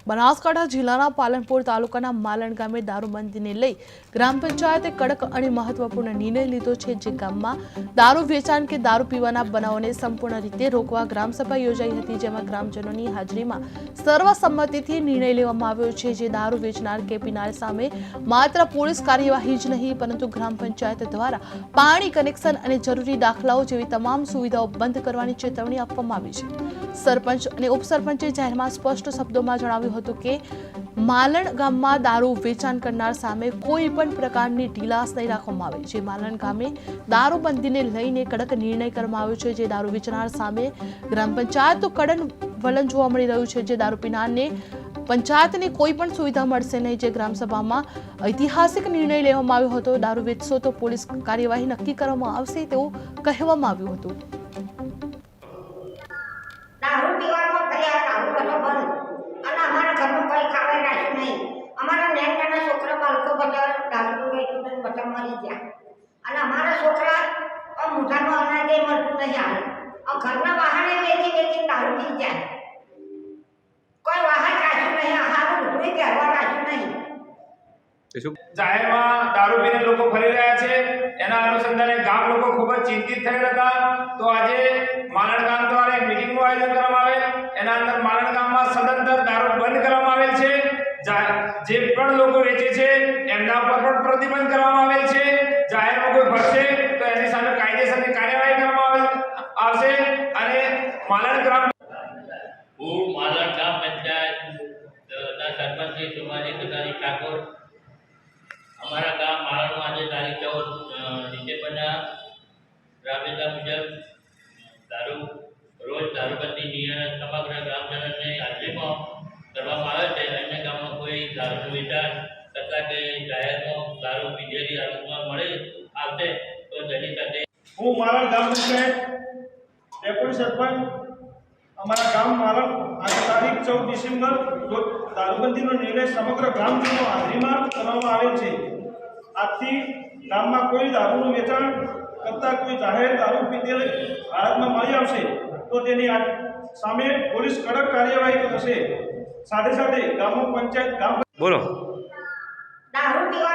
બનાસકાંઠા જિલ્લાના પાલનપુર તાલુકાના માલણ ગામે દારૂબંધીને લઈ ગ્રામ પંચાયતે કડક અને મહત્વપૂર્ણ નિર્ણય લીધો છે, જે ગામમાં દારૂ વેચાણ કે દારૂ પીવાના બનાવોને સંપૂર્ણ રીતે રોકવા ગ્રામસભા યોજાઈ હતી, જેમાં ગ્રામજનોની હાજરીમાં સર્વસંમતિથી નિર્ણય લેવામાં આવ્યો છે, જે દારૂ વેચનાર કે પીનાર સામે માત્ર પોલીસ કાર્યવાહી જ નહીં પરંતુ ગ્રામ પંચાયત દ્વારા પાણી કનેક્શન અને જરૂરી દાખલાઓ જેવી તમામ સુવિધાઓ બંધ કરવાની ચેતવણી આપવામાં આવી છે। સરપંચ અને ઉપસરપંચે જાહેરમાં સ્પષ્ટ શબ્દોમાં જણાવ્યું હતું કે માલણ ગામમાં દારૂ વેચાણ કરનાર સામે કોઈ પણ પ્રકારની ઢીલાસ નહીં રાખવામાં આવે। જે માલણ ગામે દારૂબંધીને લઈને કડક નિર્ણય કરવામાં આવ્યો છે, જે દારૂ વેચનાર સામે ગ્રામ પંચાયતનું કડક વલણ જોવા મળી રહ્યું છે, જે દારૂ પીનારને પંચાયતની કોઈ પણ સુવિધા મળશે નહીં। જે ગ્રામસભામાં ઐતિહાસિક નિર્ણય લેવામાં આવ્યો હતો, દારૂ વેચશો તો પોલીસ કાર્યવાહી નક્કી કરવામાં આવશે તેવું કહેવામાં આવ્યું હતું। दारू पीवा तैयार दारू બધો બંધ અને અમારા ઘરમાં કોઈ ખાવા રાખ્યું નહીં। અમારા નેનના છોકરા બાળકો બધા દારૂ વેચીને બધા મરી ગયા અને અમારા છોકરા મોઢાનો અનાજ એ મળતું નહીં હાલ ઘરના વાહને વેચી દારૂ પી જાય। કોઈ વાહન રાખ્યું નહીં, હારું ઢોળી પહેરવા રાખ્યું નહીં। જાહેરમાં દારૂ પીને લોકો ફરી રહ્યા છે, એના અનુસંધાને ગામ લોકો ખૂબ જ ચિંતિત થયેલ હતા। તો આજે માલણ ગામ દ્વારા એક મીટિંગનું આયોજન કરવામાં આવેલ, એના અંદર માલણ ગામમાં સદંતર દારૂ બંધ કરવામાં આવેલ છે। જે પણ લોકો વેચે છે એમના પર પણ પ્રતિબંધ કરવામાં આવેલ છે। જાહેરમાં કોઈ ભરશે તો એની સામે કાયદેસરની કાર્યવાહી કરવામાં આવશે અને માલણ ગ્રામ માલણ ગ્રામ પંચાયતના સરપંચ શ્રી સુમાજી કટારી ઠાકોર हमारा गांव मालण में आज तारीख 14 ડિસેમ્બરના રાબેતા મુજબ રોજ દારૂબંધી નિર્ણય સમગ્ર ગ્રામજનોની હાજરીમાં કરવામાં આવે છે। અન્ય ગામમાં કોઈ દારૂનું વેચાણ તથા કે જાહેરમાં દારૂ પીધેલી હાલતમાં મળે આવશે તો તેની સાથે હું માલણ ગામ પંચાયત ડેપ્યુટી સરપંચ અમારા ગામ માલણ આજે તારીખ 14 ડિસેમ્બર રોજ દારૂબંધીનો નિર્ણય સમગ્ર ગ્રામજનો હાજરીમાં કરવામાં આવેલ છે। આજથી ગામમાં કોઈ દારૂનું વેચાણ કરતા કોઈ જાહેર દારૂ પીધેલ હાલતમાં મળી આવશે તો તેની સામે પોલીસ કડક કાર્યવાહી કરશે। સાથે સાથે ગામમાં પંચાયત ગામ બોલો દારૂ પીવા